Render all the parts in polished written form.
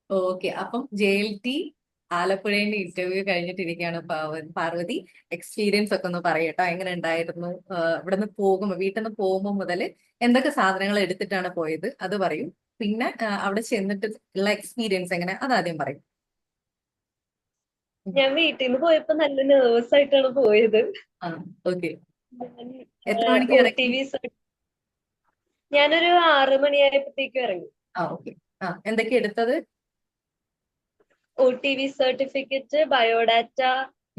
Okay. അപ്പം JLT ആലപ്പുഴേന്റെ interview കഴിഞ്ഞിട്ടിരിക്കുകയാണ് Parvathi. Experience ഒക്കെ ഒന്ന് പറയട്ടോ, എങ്ങനെ ഉണ്ടായിരുന്നു? ഇവിടെ നിന്ന് പോകുമ്പോ, വീട്ടിൽ നിന്ന് പോകുമ്പോ മുതല് എന്തൊക്കെ സാധനങ്ങൾ എടുത്തിട്ടാണ് പോയത് അത് പറയും. പിന്നെ അവിടെ ചെന്നിട്ട് ഉള്ള എക്സ്പീരിയൻസ് എങ്ങനെ, അതാദ്യം പറയും. ഉം. ഞാൻ വീട്ടിൽ നിന്ന് പോയപ്പോ നല്ല നെർവസ് ആയിട്ടാണ് പോയത്. ആ, ഓക്കെ. ഞാൻ എത്ര മണിക്ക് ഒ ടി ഇറങ്ങി? വി ഞാനൊരു 6 മണിയായപ്പോഴത്തേക്കും ഇറങ്ങി. ആ, ഓക്കെ. ആ, എന്തൊക്കെയാ എടുത്തത്? OTV സർട്ടിഫിക്കറ്റ്, ബയോഡാറ്റ,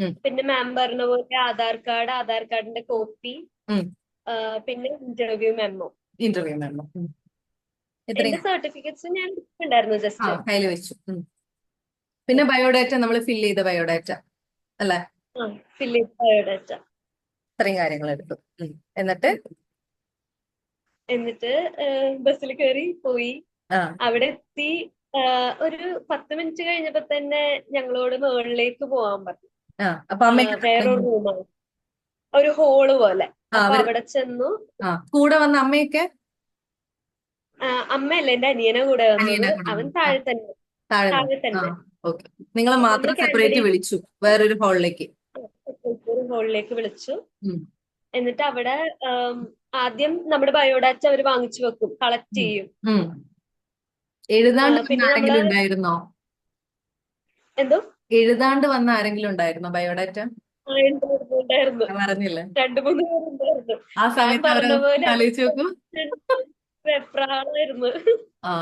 ഉം, പിന്നെ മാം പറഞ്ഞ പോലെ ആധാർ കാർഡ്, ആധാർ കാർഡിന്റെ കോപ്പി, ഉം. പിന്നെ ഇന്റർവ്യൂ മെമ്മോ. ഇന്റർവ്യൂ വേണം. എന്റെ ഇത്രയും. സർട്ടിഫിക്കറ്റ്സ് ഞാൻ ഉണ്ടായിരുന്നു ആ, ജസ്റ്റ്. കയ്യിൽ വെച്ചു. പിന്നെ ബയോഡാറ്റ നമ്മൾ ഫില്ല് ചെയ്ത ബയോഡാറ്റ അല്ലെ? ആ, ഫിലിപ്പ് ബയോഡാറ്റ. ഇത്രയും കാര്യങ്ങൾ എടുത്തു. ഉം. എന്നിട്ട് എന്നിട്ട് ബസ്സിൽ കയറി പോയി. ആ, അവിടെ എത്തി. ഒരു 10 മിനിറ്റ് കഴിഞ്ഞപ്പോ തന്നെ ഞങ്ങളോട് മുകളിലേക്ക് പോകാൻ പറഞ്ഞു. ആ. അപ്പൊ അമ്മയ്ക്ക് എന്താ വേറൊരു പറഞ്ഞു? റൂമാണ്, ഒരു ഹോള് പോലെ. ആ, അപ്പൊ അവര്. അവിടെ ചെന്നു. ആ, കൂടെ വന്ന അമ്മയൊക്കെ? അമ്മയല്ല, എന്റെ അനിയനെ കൂടെ വന്നത്. അനിയനെ കൂടെ അവൻ വന്നു. ആ, താഴെ തന്നെ. താഴെ നിന്ന്. താഴെ ആ, തന്നെ. ഓക്കെ. നിങ്ങളെ അപ്പൊ നമ്മള് മാത്രം സെപ്പറേറ്റ് കാൻഡിഡേറ്റ് വിളിച്ചു വേറൊരു ഹാളിലേക്ക്. ഹോളിലേക്ക് വിളിച്ചു. ഉം, എന്നിട്ട് അവിടെ ആദ്യം നമ്മുടെ ബയോഡാറ്റ അവർ വാങ്ങിച്ചു വെക്കും, കളക്ട് ഉം, ചെയ്യും. ഉം. എഴുതാണ്ട് വന്ന പിന്നെ നമ്മള് ആരെങ്കിലും ഉണ്ടായിരുന്നോ? എന്തോ എഴുതാണ്ട് വന്ന ആരെങ്കിലും ഉണ്ടായിരുന്നോ ബയോഡാറ്റ? ഉണ്ടായിരുന്നു. ഞാൻ പറഞ്ഞില്ലേ. 2-3 പേരുണ്ടായിരുന്നു. ആ മാം സമയത്ത് അവരെ പറഞ്ഞ പോലെ ആലോചിച്ച് നോക്കൂ. വെപ്രാളായിരുന്നു. ആ,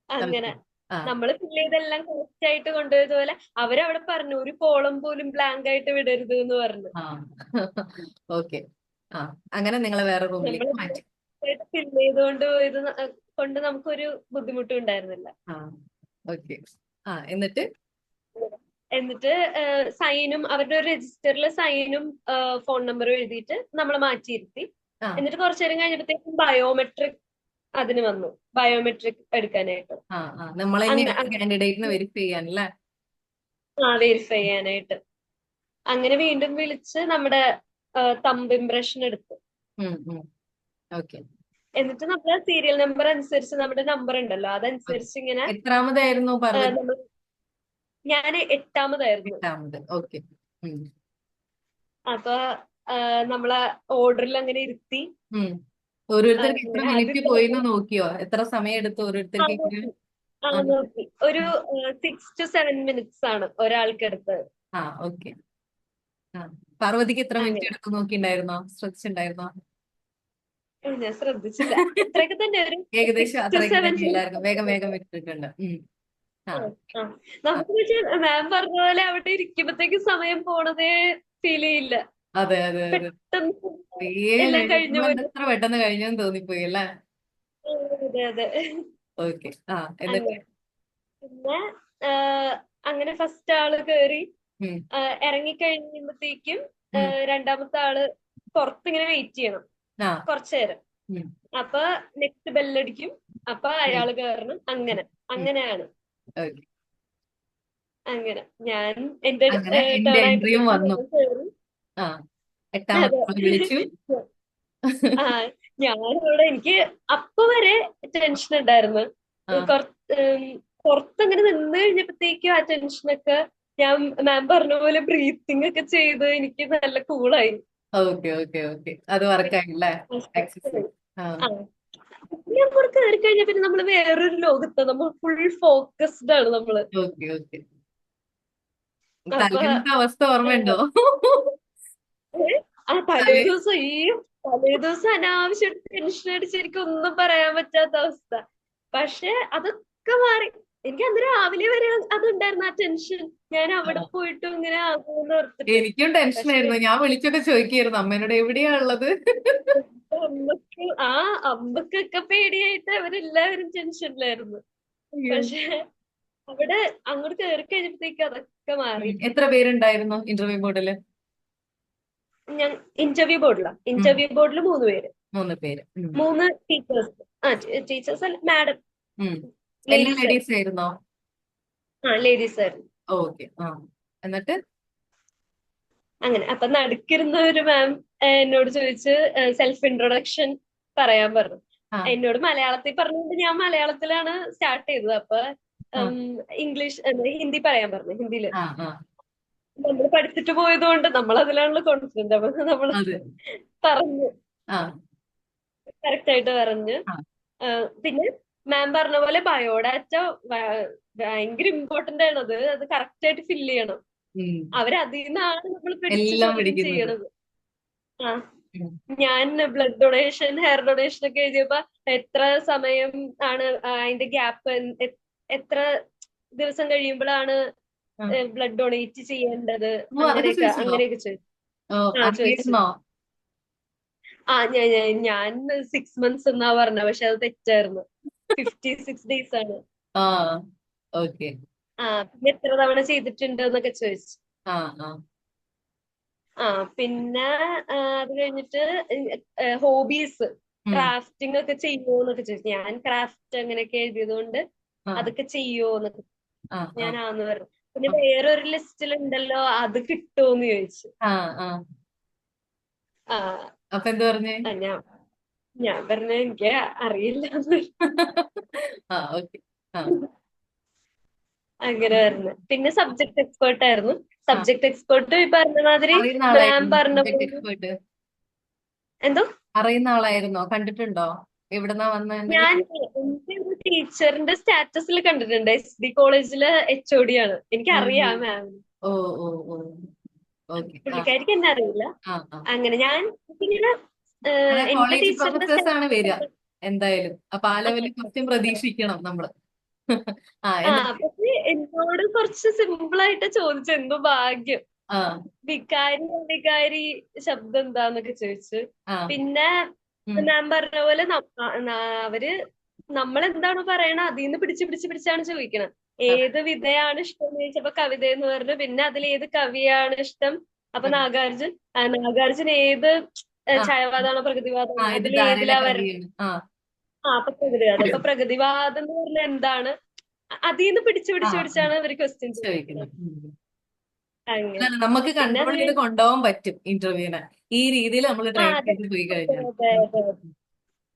അങ്ങനെ സത്യം. ആ. നമ്മള് ഫില്ല് ചെയ്തെല്ലാം കറക്റ്റ് ആയിട്ട് കൊണ്ടുപോയതുപോലെ അവരവിടെ പറഞ്ഞു, ഒരു കോളം പോലും ബ്ലാങ്ക് ആയിട്ട് വിടരുത് എന്ന് പറഞ്ഞു. ആ. ഓക്കെ. ആ, അങ്ങനെ നിങ്ങളെ വേറെ റൂമിലേക്ക് നമ്മൾ മാറ്റി. ഫില്ല് ചെയ്തുകൊണ്ട് പോയത് കൊണ്ട് നമുക്കൊരു ബുദ്ധിമുട്ടും ഉണ്ടായിരുന്നില്ല. ആ, ഓക്കെ. ആ, എന്നിട്ട്. എന്നിട്ട് സൈനും അവരുടെ ഒരു രജിസ്റ്ററിൽ സൈനും ഫോൺ നമ്പറും എഴുതിയിട്ട് നമ്മൾ മാറ്റിയിരുത്തി. ആ, എന്നിട്ട് കുറച്ചു നേരം കഴിഞ്ഞപ്പോഴത്തേക്കും ബയോമെട്രിക് അതിന് വന്നു, ബയോമെട്രിക് എടുക്കാനായിട്ട്. ആ, ആ, നമ്മളെ അങ്ങ- കാൻഡിഡേറ്റിനെ വെരിഫൈ ചെയ്യാനല്ലേ? വെരിഫൈ ചെയ്യാനായിട്ട് അങ്ങനെ വീണ്ടും വിളിച്ച് നമ്മുടെ തമ്പ് ഇംപ്രഷൻ എടുത്തു. ഉം, ഉം. ഓക്കെ. എന്നിട്ട് നമ്മുടെ സീരിയൽ നമ്പർ അനുസരിച്ച്, നമ്മുടെ നമ്പർ ഉണ്ടല്ലോ ഓക്കെ. അതനുസരിച്ച് ഇങ്ങനെ എത്രാമതായിരുന്നു പാർവതി? നമ്മൾ. ഞാൻ 8-മതായിരുന്നു. എട്ടാമത്. ഓക്കെ. ഉം, അപ്പൊ ആ, നമ്മളെ ഓർഡറിൽ അങ്ങനെ ഇരുത്തി. ഉം. ഓരോരുത്തർക്ക് എത്ര അങ്ങനെ മിനിറ്റ് ആദ്യത്തെ പോയിന്ന് നോക്കിയോ? എത്ര സമയം എടുത്തു ഓരോരുത്തർക്ക് ഇങ്ങനെ? നോക്കി. ആ, നോക്കി. ഒരു 6 to 7 minutes ആണ് ഒരാൾക്ക് എടുത്തത്. ആ, ഓക്കെ. ആ, പാർവതിക്ക് എത്ര മിനിറ്റ് അങ്ങനെ എടുത്തു നോക്കിണ്ടായിരുന്നോ? ശ്രദ്ധിച്ചിണ്ടായിരുന്നോ? ഞാൻ ശ്രദ്ധിച്ചില്ല. ഇത്രയൊക്കെ തന്നെ, ഒരു ഏകദേശം സിക്സ് ടു അത്രയൊക്കെ സെവൻ തന്നെ എല്ലാവർക്കും വേഗം വേഗം ഇട്ടിട്ടുണ്ട്. ഉം. ആ, ആ ആ. നമുക്ക് പക്ഷേ മാം പറഞ്ഞ പോലെ അവിടെ ഇരിക്കുമ്പത്തേക്ക് സമയം പോണതേ ഫീൽ ചെയ്യില്ല. അതെ, അതെ, അതെ. പെട്ടെന്ന് എല്ലാം കഴിഞ്ഞ പോലെ. എത്ര പെട്ടെന്ന് കഴിഞ്ഞെന്ന് തോന്നിപ്പോയി അല്ലേ? അതെ അതെ. ഓക്കെ. ആ, എന്നിട്ട്. അങ്ങനെ പിന്നെ ആ, അങ്ങനെ ഫസ്റ്റ് ആള് കേറി. ഉം, ഇറങ്ങിക്കഴിയുമ്പത്തേക്കും ഉം. രണ്ടാമത്തെ ആള് പുറത്തിങ്ങനെ വെയിറ്റ് ചെയ്യണം ആ, കുറച്ചു നേരം. ഉം, അപ്പൊ നെക്സ്റ്റ് ബെല്ലടിക്കും. അപ്പൊ ഉം, അയാള് കയറണം. അങ്ങനെ ഉം. അങ്ങനെയാണ്. ഓക്കെ. അങ്ങനെ ഞാൻ എന്റെ അങ്ങനെ എന്റെ ടേൺ എൻട്രിയും ആയപ്പോഴത്തേക്കും വന്നു. ഞാൻ കേറി. ആ, എട്ടാമത്തെ അതെ. ആളെ വിളിച്ചു. ആ ഞാനിവിടെ എനിക്ക് അപ്പൊ വരെ ടെൻഷൻ ഉണ്ടായിരുന്നു. ആ, പുറത്തങ്ങനെ നിന്ന് കഴിഞ്ഞപ്പോഴത്തേക്കും ആ ടെൻഷനൊക്കെ ഞാൻ മാം പറഞ്ഞ പോലെ ബ്രീത്തിങ് ഒക്കെ ചെയ്ത് എനിക്ക് നല്ല കൂളായി. Okay, okay, okay. അത് വർക്കായില്ലേ? എക്സസൈസ്. ആ, ആ ഞാൻ കൂടെ കയറി കഴിഞ്ഞാൽ പിന്നെ നമ്മള് വേറൊരു ലോകത്ത്, നമ്മൾ ഫുൾ ഫോക്കസ്ഡ് ആണ് നമ്മള്. Okay, okay. അപ്പൊ തലേന്നത്തെ അവസ്ഥ ഓർമ്മയുണ്ടോ? തലേ തലേ ദിവസം തലേ ദിവസം അനാവശ്യം ടെൻഷൻ അടിച്ച് എനിക്ക് ഒന്നും പറയാൻ പറ്റാത്ത അവസ്ഥ. പക്ഷെ അതൊക്കെ മാറി. എനിക്ക് അന്ന് രാവിലെ വരെ അതുണ്ടായിരുന്നു, ആ ടെൻഷൻ. ഞാൻ അവിടെ ആ, പോയിട്ടും ഇങ്ങനെ ആകുമെന്ന് ഓർത്തിട്ട്. എനിക്കും പക്ഷെ ടെൻഷനായിരുന്നു. ഞാൻ വിളിച്ചൊക്കെ ചോദിക്കായിരുന്നു അമ്മേനോട്, എവിടെയാ ഉള്ളത്? അമ്മക്കൊക്കെ പേടിയായിട്ട് അവരെല്ലാവരും ടെൻഷനിലായിരുന്നു. അയ്യോ. പക്ഷെ അവിടെ അങ്ങോട്ട് കയറി കഴിഞ്ഞപ്പോഴത്തേക്ക് അതൊക്കെ മാറി. എത്ര പേരുണ്ടായിരുന്നു ഇന്റർവ്യൂ ബോർഡില്? ഞാൻ ഇന്റർവ്യൂ ബോർഡിൽ 3 പേര്. മൂന്ന് പേര്. 3 ടീച്ചേഴ്സ്. ടീച്ചേഴ്സ് അല്ല, മാഡം. ഉം. എല്ലാ ലേഡീസ് ആയിരുന്നു. ലേഡീസ് ആയിരുന്നോ? ലേഡീസ് ആയിരുന്നു. ഓക്കെ. ആ, എന്നിട്ട്. അങ്ങനെ അപ്പൊ നടുക്കിരുന്ന ഒരു മാം എന്നോട് ചോദിച്ച് സെൽഫ് ഇൻട്രൊഡക്ഷൻ പറയാൻ പറഞ്ഞു. ആ എന്നോട് മലയാളത്തിൽ പറഞ്ഞുകൊണ്ട് ഞാൻ മലയാളത്തിലാണ് സ്റ്റാർട്ട് ചെയ്തത്. അപ്പൊ ആ ഇംഗ്ലീഷ് ഹിന്ദി പറയാൻ പറഞ്ഞു. ഹിന്ദിയില് ആ ആ നമ്മൾ പഠിച്ചിട്ട് പോയത് കൊണ്ട് നമ്മൾ അതിലാണല്ലോ കോൺഫിഡന്റ്. അപ്പൊ നമ്മൾ അതെ പറഞ്ഞു, ആ കറക്റ്റ് ആയിട്ട് പറഞ്ഞു. ആ പിന്നെ മാം പറഞ്ഞ പോലെ ബയോഡാറ്റ ഭയങ്കര ഇമ്പോർട്ടന്റ് ആണ്. അത് കറക്റ്റ് ആയിട്ട് ഫില്ല് ചെയ്യണം. ഉം അവരതിൽ നിന്നാണ് നമ്മൾ പിടിച്ച് എല്ലാം ചോദ്യം പിടിക്കുന്നത്. ചെയ്യണത്. ആ ഉം. ഞാൻ ബ്ലഡ് ഡൊണേഷൻ, ഹെയർ ഡൊണേഷൻ ഒക്കെ എഴുതിയപ്പോ എത്ര സമയം ആണ് അതിന്റെ ഗ്യാപ്പ്, എത്ര ദിവസം കഴിയുമ്പോഴാണ് ആ. ബ്ലഡ് ഡൊണേറ്റ് ചെയ്യേണ്ടത്, ഓ അതൊക്കെ അങ്ങനെയൊക്കെ ചോദിച്ചോ? അങ്ങനെയൊക്കെ ചോദിച്ചു. ഓ ചോദിച്ചു. അറിയായിരുന്നോ? ഞാൻ 6 months എന്നാ പറഞ്ഞത്, പക്ഷെ അത് തെറ്റായിരുന്നു. 56 days ആണ്. ആ ഓക്കെ. പിന്നെ എത്ര തവണ ചെയ്തിട്ടുണ്ട് എന്നൊക്കെ ചോദിച്ചു. ആ ആ ആ പിന്നെ അത് കഴിഞ്ഞിട്ട് ഹോബീസ്, ഉം ക്രാഫ്റ്റിംഗ് ഒക്കെ ചെയ്യുമോ എന്നൊക്കെ ചോദിച്ചു. ഞാൻ ക്രാഫ്റ്റ് അങ്ങനെയൊക്കെ എഴുതിയത് കൊണ്ട് ആ അതൊക്കെ ചെയ്യുമോ എന്നൊക്കെ ആ ആ ഞാൻ ആന്ന് പറഞ്ഞു. പിന്നെ ആ വേറൊരു ലിസ്റ്റിലുണ്ടല്ലോ, അത് കിട്ടുമോന്ന് ചോദിച്ചു. ആ ആ. ആ അപ്പൊ എന്ത് പറഞ്ഞേ? ആ, ഞാൻ പറഞ്ഞ എനിക്ക് അറിയില്ല എന്ന് പറഞ്ഞു. ആ ഓക്കെ. ആ അങ്ങനെ പറഞ്ഞു. പിന്നെ സബ്ജക്ട് എക്സ്പേർട്ട് ആയിരുന്നു. ആ സബ്ജക്ട് എക്സ്പേർട്ട് ഈ പറഞ്ഞ മാതിരി അറിയുന്ന മാം ആളായിരുന്നു പറഞ്ഞ സബ്ജക്ട് പോലെ എക്സ്പേർട്ട്? എന്തോ അറിയുന്ന ആളായിരുന്നോ? കണ്ടിട്ടുണ്ടോ? എവിടുന്നാ വന്ന ഞാൻ എന്തെങ്കിലും? എന്റെ ഒരു ടീച്ചറിന്റെ സ്റ്റാറ്റസിൽ കണ്ടിട്ടുണ്ട്. SD കോളേജിലെ HOD ആണ്. ഓ എനിക്കറിയാം മാം. ഓ ഓ ഓ ഓക്കെ. ആ പുള്ളിക്കാരിക്ക് എന്നെ അറിയില്ല. ആ ആ. അങ്ങനെ ഞാൻ ഇങ്ങനെ അങ്ങനെ എന്റെ കോളേജ് ടീച്ചറിന്റെ പ്രൊഫസേഴ്സ് ആണ് വരിക എന്തായാലും. അപ്പൊ ആ ലെവലിൽ ക്വസ്റ്റ്യൻ സ്റ്റാറ്റസ്. പ്രതീക്ഷിക്കണം നമ്മള്. എന്നിട്ട് പക്ഷെ എന്നോട് കുറച്ച് സിമ്പിൾ ആയിട്ട് ചോദിച്ചു. എന്തോ ഭാഗ്യം. ആ വികാരി വികാരി ശബ്ദം എന്താന്നൊക്കെ ചോദിച്ചു. ആ പിന്നെ ഉം മാം പറഞ്ഞ പോലെ അവര് നമ്മൾ എന്താണോ പറയണ അതിൽ നിന്ന് പിടിച്ച് പിടിച്ച് പിടിച്ചാണ് ചോദിക്കണം. ആ ഏത് വിധയാണ് ഇഷ്ടം എന്ന് ചോദിച്ചപ്പോ കവിത എന്ന് പറഞ്ഞു. പിന്നെ അതിൽ ഏത് കവിയാണ് ഇഷ്ടം? അപ്പൊ ഉം. നാഗാർജുൻ ഏത് ആ ഛായാവാദമാണോ ആ പ്രകൃതിവാദമാണോ ഇത് അതിൽ ധാരയിലെ ഏതിലാ വരണം? കവിയാണ്. ആ അപ്പൊ പ്രകൃതിവാദം. അപ്പൊ പ്രകൃതിവാദം എന്ന് പറഞ്ഞാൽ എന്താണ്? അതിൽ നിന്ന് പിടിച്ച് ആ പിടിച്ച് ഉം. പിടിച്ചാണ് അവര് ക്വസ്റ്റ്യൻ ചോദിക്കുന്നു. ചോദിക്കുന്നത്. അങ്ങനെ അതാണ് നമുക്ക് പിന്നെ കൺട്രോൾ അത് ചെയ്ത് കൊണ്ടുപോകാൻ പറ്റും ഇന്റർവ്യൂവിനെ. ഈ രീതിയിൽ നമ്മൾ ട്രെയിൻ അതെ ചെയ്ത് പോയി അതെ കഴിഞ്ഞാൽ. അതെ അതെ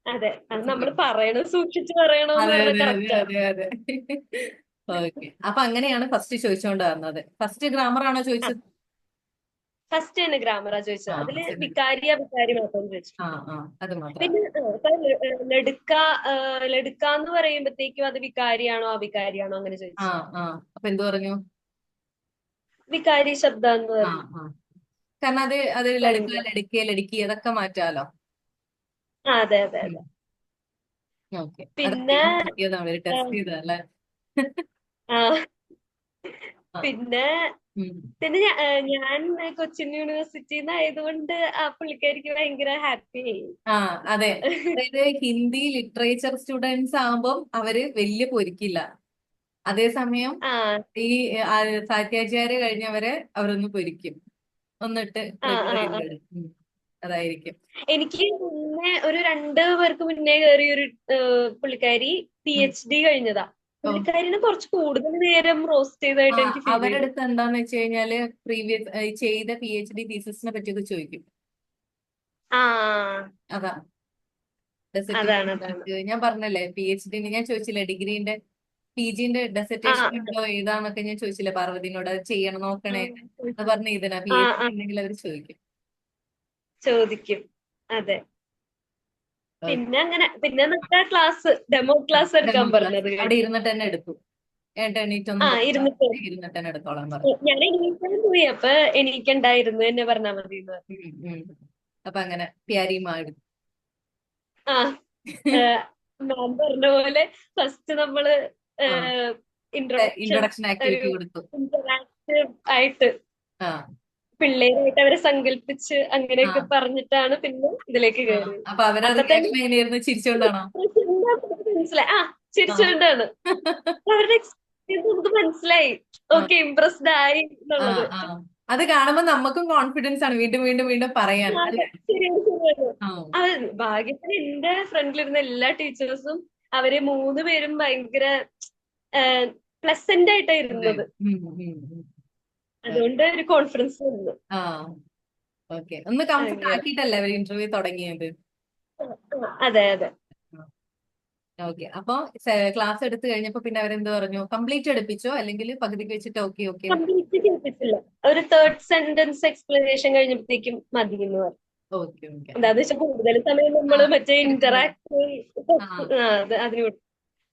അതെ. അത് നമ്മൾ പറയണത് സൂക്ഷിച്ച് പറയണമെന്ന് അതെ പറഞ്ഞാൽ അതെ അതെ കറക്റ്റാ. അതെ അതെ. ഓക്കെ. അപ്പൊ അങ്ങനെയാണ് ഫസ്റ്റ് ചോദിച്ചോണ്ട് വന്നത്. ഫസ്റ്റ് ഗ്രാമർ ആണോ ചോദിച്ചത്? ഫസ്റ്റ് തന്നെ ഗ്രാമറാ ചോദിച്ചത്. ആ അതില് ഫസ്റ്റ്. വികാരി മാത്രം ചോദിച്ചു. ആ ആ അത് മാത്രം. പിന്നെ ഇപ്പൊ ലഡുക്ക ലഡുക്ക എന്ന് പറയുമ്പോഴത്തേക്കും അത് വികാരിയാണോ അവികാരിയാണോ അങ്ങനെ ആ ചോദിച്ചു. ആ അപ്പൊ എന്തു പറഞ്ഞു? വികാരി ശബ്ദം എന്ന് ആ പറഞ്ഞു. ആ കാരണം അത് ലടുക്ക അങ്ങനെ ലടുക്കിയ ലടുക്കി അതൊക്കെ മാറ്റാലോ. അതെ അതെ അതെ. ഓക്കെ. പിന്നെ അതറിയാൻ പറ്റിയതാണ് ഒരു ആ, ടെസ്റ്റ് ചെയ്തല്ലേ. ആ, ആ പിന്നെ ഉം. പിന്നെ ഞാൻ കൊച്ചിൻ യൂണിവേഴ്സിറ്റിന്ന് ആയതുകൊണ്ട് ആ പുള്ളിക്കാരിക്ക് ഭയങ്കര ഹാപ്പി ആയി. ആ അതെ. അതായത് ഹിന്ദി ലിറ്ററേച്ചർ സ്റ്റുഡൻസ് ആകുമ്പം അവര് വലിയ പൊരിക്കില്ല. അതേസമയം ആ ഈ ആ, സാഹിത്യാചാര്യ കഴിഞ്ഞവരെ അവരൊന്ന് പൊരിക്കും. ഒന്നിട്ട് ആ പ്രിപ്പയർ ആ ചെയ്ത് ആ വരും. അതായിരിക്കും. എനിക്ക് മുന്നേ ഒരു 2 പേർക്ക് മുന്നേ കയറിയ ഒരു പുള്ളിക്കാരി ഉം. PhD കഴിഞ്ഞതാ. ഓ പുള്ളിക്കാരിനെ കുറച്ച് കൂടുതൽ നേരം റോസ്റ്റ് ചെയ്തതായിട്ട് എനിക്ക് ഫീൽ അവരുടെ ചെയ്തു. അടുത്ത് എന്താന്ന് വെച്ച് കഴിഞ്ഞാല് പ്രീവിയസ് ചെയ്ത PhD തീസിസിനെ പറ്റിയൊക്കെ ചോദിക്കും. ആ അതാ അതാണ് ഡെസർട്ടേഷൻ അതാണ്. ഞാൻ പറഞ്ഞല്ലേ PhD ഞാൻ ചോദിച്ചില്ലേ ഡിഗ്രീന്റെ PGന്റെ ആ ഡെസർട്ടേഷൻ ഉണ്ടോ ഏതാന്നൊക്കെ ഞാൻ ചോദിച്ചില്ലേ പാർവതിനോട്. അത് ചെയ്യണം ആ നോക്കണേ അത് പറഞ്ഞ ഇതിനാ ആ PhD ആ, ഉണ്ടെങ്കിൽ അവർ ചോദിക്കും. ചോദിക്കും. അതെ. ഓക്കെ. പിന്നെ പിന്നെ എന്നിട്ട് ക്ലാസ് ഡെമോ ക്ലാസ് ഡെമോ എടുക്കാൻ ക്ലാസ് പറഞ്ഞത് അവിടെ കഴിഞ്ഞു. ഇരുന്നിട്ട് തന്നെ എടുത്തു. എണീറ്റൊന്നും പോകാതെ ഇരുന്നിട്ട് ഇരുന്നിട്ട് തന്നെ എടുത്തോളാൻ പറഞ്ഞു. ഞാൻ എണീക്കാൻ പോയി. അപ്പൊ എണീക്കണ്ടായിരുന്നു എന്നെ പറഞ്ഞാൽ മതി എന്ന് പറഞ്ഞു. ഉം, ഉം. അപ്പൊ അങ്ങനെ പ്യാരിമാ എടുത്തു. ആ മാം പറഞ്ഞ പോലെ ഫസ്റ്റ് നമ്മള് ആ ഇൻട്രൊഡക്ഷൻ, ഇൻട്രൊഡക്ഷൻ ഒരു ആക്ടിവിറ്റി കൊടുത്തു. ഇന്ററാക്റ്റീവ് ആയിട്ട് ആ പിള്ളേരായിട്ട് അവരെ സങ്കല്പിച്ച് ആ അങ്ങനെയൊക്കെ പറഞ്ഞിട്ടാണ് പിന്നെ ഇതിലേക്ക് ആ കയറിയത്. അപ്പൊ അവരുടെ അപ്പൊ തന്നെ റിയാക്ഷൻ എങ്ങനെയായിരുന്നു? ചിരിച്ചോണ്ടാണോ? മനസ്സിലായി. ആ ചിരിച്ചുകൊണ്ടാണ്. അവരുടെ എക്സ്പീരിയൻസ് നമുക്ക് മനസ്സിലായി. ആ ഓക്കെ, ഇംപ്രസ്ഡ് ആയി ആ എന്നുള്ളത്. ആ അത് കാണുമ്പോ നമുക്കും കോൺഫിഡൻസ് ആണ് വീണ്ടും വീണ്ടും വീണ്ടും പറയാൻ അതെ, അല്ലെ. ശരിയാണ് ശരിയാണ്. ആ ഭാഗ്യത്തിന് എന്റെ ഫ്രണ്ടിലിരുന്ന എല്ലാ ടീച്ചേഴ്സും അവര് 3 പേരും ഭയങ്കര പ്ലസന്റ് ആയിട്ടാ അതെ. ഇരുന്നത്. ഉം. അതുകൊണ്ട് ഒരു കോൺഫിഡൻസ് വന്നു. ആ ഓക്കെ. ഒന്ന് കംഫർട്ട് അങ്ങനെ ആക്കിയിട്ടല്ലേ അവർ ഇന്റർവ്യൂ തുടങ്ങിയത്. അതെ അതെ. ഓക്കെ. അപ്പൊ ക്ലാസ് എടുത്തു കഴിഞ്ഞപ്പോ പിന്നെ അവരെന്ത് പറഞ്ഞു? കംപ്ലീറ്റ് എടുപ്പിച്ചോ അല്ലെങ്കിൽ പകുതിക്ക് വെച്ചിട്ട് ഓക്കെ ഓക്കെ? കംപ്ലീറ്റ് ചെയ്തിട്ടില്ല. ഒരു തേർഡ് സെന്റൻസ് എക്സ്പ്ലനേഷൻ കഴിഞ്ഞപ്പോഴത്തേക്കും മതി എന്ന് പറഞ്ഞു. Okay okay. എന്താന്ന് വെച്ചാൽ കൂടുതൽ സമയം ആ നമ്മള് മറ്റേ എടുക്കുന്നത്. ഇന്ററാക്ട് ആ അതിന് കൊടുത്തു.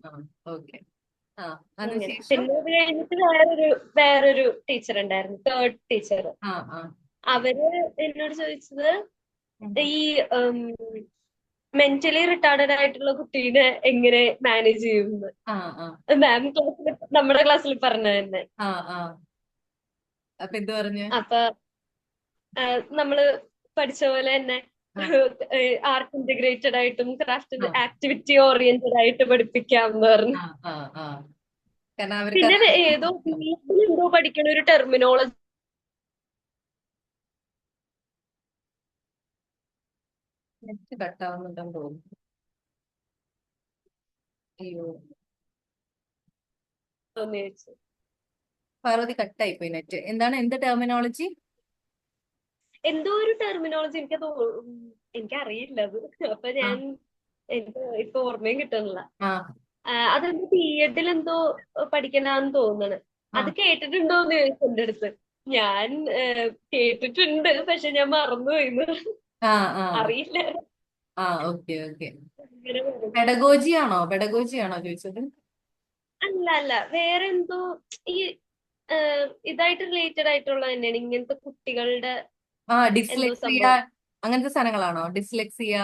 ആ ഓക്കെ. ആ അങ്ങനെ അതിനുശേഷം. പിന്നെ അത് കഴിഞ്ഞിട്ട് വേറൊരു ടീച്ചർ ഉണ്ടായിരുന്നു, തേർഡ് ടീച്ചർ. ആ ആ അവര് എന്നോട് ചോദിച്ചത് ഉം. ഈ മെന്റലി റിട്ടാർഡഡ് ആയിട്ടുള്ള കുട്ടീനെ എങ്ങനെ മാനേജ് ചെയ്യുന്നത്. ആ ആ മാം ക്ലാസ്സിൽ, നമ്മുടെ ക്ലാസ്സിൽ പറഞ്ഞ തന്നെ. ആ ആ അപ്പൊ എന്ത് പറഞ്ഞു? അപ്പൊ നമ്മള് പഠിച്ച പോലെ തന്നെ ആ ആർട്ട് ഇന്റഗ്രേറ്റഡ് ആയിട്ടും ക്രാഫ്റ്റ് ആ ആക്ടിവിറ്റി ഓറിയന്റഡ് ആയിട്ട് പഠിപ്പിക്കാമെന്ന് പറഞ്ഞു. ആ ആ ആ കാരണം അവർക്ക് പിന്നെ അതാണ് ഏതോ ഇഷ്ടം. എന്തോ പഠിക്കണ ഒരു ടെർമിനോളജി നെറ്റ് കട്ടാവുന്നുണ്ടെന്ന് തോന്നുന്നു. അയ്യോ, ചോദിച്ചു. പാർവതി കട്ടായി പോയി നെറ്റ്. എന്താണ്, എന്ത് ടെർമിനോളജി? എന്തോ ഒരു ടെർമിനോളജി എനിക്കറിയില്ല അത്. അപ്പൊ ആ എനിക്ക് ഇപ്പൊ ഓർമ്മയും കിട്ടുന്നില്ല. ആ അതെന്തോ ബിഎഡിൽ എന്തോ പഠിക്കണമെന്ന് തോന്നണ്. ആ അത് കേട്ടിട്ടുണ്ടോന്ന് ചോദിച്ചു എന്റെ അടുത്ത്. ഞാൻ കേട്ടിട്ടുണ്ട്, പക്ഷെ ഞാൻ മറന്നുപോയിന്ന്. ആ ആ അറിയില്ല. ആ ഓക്കെ ഓക്കെ. ഇങ്ങനെ പറഞ്ഞു. പെഡഗോജി ആണോ, പെഡഗോജി ആണോ ചോദിച്ചത്? അല്ല അല്ല, വേറെ എന്തോ ഈ ഇതായിട്ട് റിലേറ്റഡ് ആയിട്ടുള്ള തന്നെയാണ്, ഇങ്ങനത്തെ കുട്ടികളുടെ ആ എന്തോ ഡിസ്ലെക്സിയ, സംഭവം. അങ്ങനത്തെ സാധനങ്ങളാണോ? ഡിസ്ലെക്സിയ.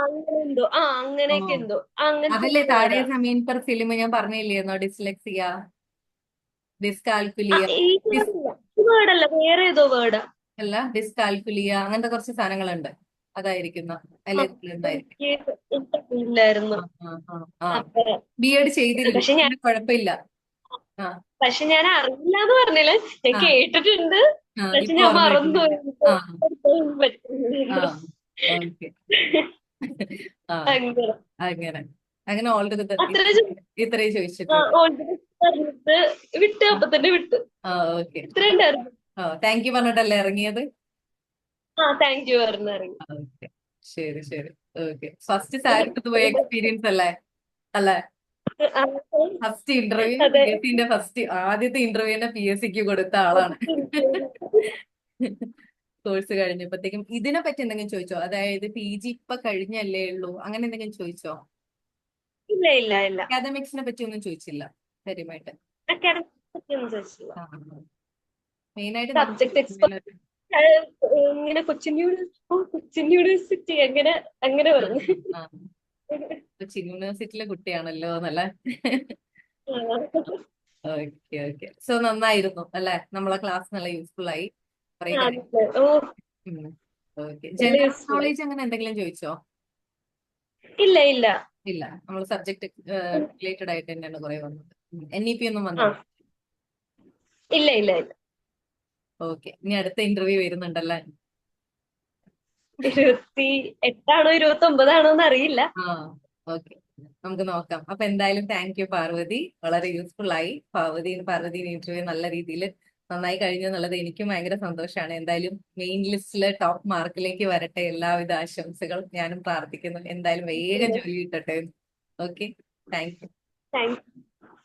അങ്ങനെ എന്തോ, ഓ, അങ്ങനെയൊക്കെ എന്തോ, അങ്ങനത്തെ അതല്ലേ താരെ വേർഡാ. സമീൻ പെർ ഫിലിം ഞാൻ പറഞ്ഞില്ലായിരുന്നോ? Dyslexia, dyscalculia. ഈ വേർഡല്ല, ഈ വേർഡല്ല, വേറെ ഏതോ വേർഡാ. അല്ല, ഡിസ്കാൽക്കുലിയ, അങ്ങനത്തെ കുറച്ച് സാധനങ്ങളുണ്ട്. അതായിരിക്കുന്ന അതിലുണ്ടായിരിക്കും. എനിക്കറിയില്ലായിരുന്നു. ആ ആ ആ ആ അപ്പൊ ബി എഡ് ചെയ്തില്ലേ പക്ഷെ ഞാൻ പിന്നെ കുഴപ്പമില്ല. ആ പക്ഷെ ഞാൻ അറിയില്ല എന്ന് പറഞ്ഞില്ല. ഞാൻ ആ കേട്ടിട്ടുണ്ട്, ആ പക്ഷെ ഇപ്പൊ ഞാൻ ഓർമ്മ മറന്നു. കിട്ടുന്നില്ല. ആ ആ പറ്റുന്നില്ല. ഓക്കെ. ആ അങ്ങനെ അങ്ങനെ അങ്ങനെ ഓൾറെഡി അത്ര ഇത്രയും ചോദിച്ചിട്ടുള്ളൂ. ഓൾറെഡി പറഞ്ഞിട്ട് വിട്ട്, ആ അപ്പൊ തന്നെ വിട്ട്. ആ ഓക്കെ. ഇത്ര അപ്പൊ ഉണ്ടായിരുന്നു. താങ്ക് യു പറഞ്ഞിട്ടല്ലേ ഇറങ്ങിയത്? താങ്ക് യു പറഞ്ഞു ഇറങ്ങി. ഓക്കെ, ശരി ശരി. ഓക്കെ, ഫസ്റ്റ് സാരിക്ക് പോയ എക്സ്പീരിയൻസ് അല്ലേ? അല്ലേ? ആ, ഫസ്റ്റ് ഇന്റർവ്യൂ, പി അതെ. എസ് സിന്റെ ഫസ്റ്റ് ആദ്യത്തെ ഇന്റർവ്യൂ തന്നെ പി എസ് സിക്ക് കൊടുത്ത ആളാണ്. കോഴ്സ് കഴിഞ്ഞപ്പോഴത്തേക്കും ഇതിനെ പറ്റി എന്തെങ്കിലും ചോദിച്ചോ? അതായത് പി ജി ഇപ്പൊ കഴിഞ്ഞല്ലേ ഉള്ളൂ, അങ്ങനെ എന്തെങ്കിലും ചോദിച്ചോ? ഇല്ല ഇല്ല ഇല്ല. അക്കാദമിക്സിനെ പറ്റി ഒന്നും ചോദിച്ചില്ല കാര്യമായിട്ട്. അക്കാഡമിക് പറ്റിയൊന്നും ചോദിച്ചില്ല. മെയിൻ ആയിട്ട് നമുക്ക് സബ്ജക്ട് എക്സ്പെർട്ട് ഇങ്ങനെ കൊച്ചിൻ യൂണിവേഴ്സിറ്റി അങ്ങനെ അങ്ങനെ ആ പറഞ്ഞു. ആ കൊച്ചിൻ യൂണിവേഴ്സിറ്റിയിലെ കുട്ടിയാണല്ലോ എന്നല്ലേ? Okay okay. സോ നന്നായിരുന്നു അല്ലെ? നമ്മളെ ക്ലാസ് നല്ല യൂസ്ഫുൾ ആയി കുറെ കാര്യം. ഓ, ഓക്കെ. നല്ല ജനറൽ യൂസ്ഫുൾ ആയി. നോളേജ് അങ്ങനെ എന്തെങ്കിലും ചോദിച്ചോ? ഇല്ല ഇല്ല. ഇല്ല, നമ്മൾ സബ്ജക്ട് റിലേറ്റഡ് ആയിട്ട് തന്നെയാണ് കുറെ വന്നത്. NEP ഒന്നും ആ, വന്നില്ല. ഇല്ല ഇല്ല ഇല്ല. ഓക്കെ, ഇനി അടുത്ത ഇന്റർവ്യൂ വരുന്നുണ്ടല്ലേ? 28 29 എന്ന് അറിയില്ല. ആ ഓക്കെ, നമുക്ക് നോക്കാം. അപ്പൊ എന്തായാലും താങ്ക് യു പാർവതി, വളരെ യൂസ്ഫുൾ ആയി. പാർവതി ഇന്റർവ്യൂ നല്ല രീതിയിൽ നന്നായി കഴിഞ്ഞു എന്നുള്ളത് എനിക്കും ഭയങ്കര സന്തോഷമാണ്. എന്തായാലും മെയിൻ ലിസ്റ്റിലെ ടോപ്പ് മാർക്കിലേക്ക് വരട്ടെ, എല്ലാവിധ ആശംസകൾ ഞാനും പ്രാർത്ഥിക്കുന്നു. എന്തായാലും വേഗം ജോലി കിട്ടട്ടെ. Okay, thank you. താങ്ക്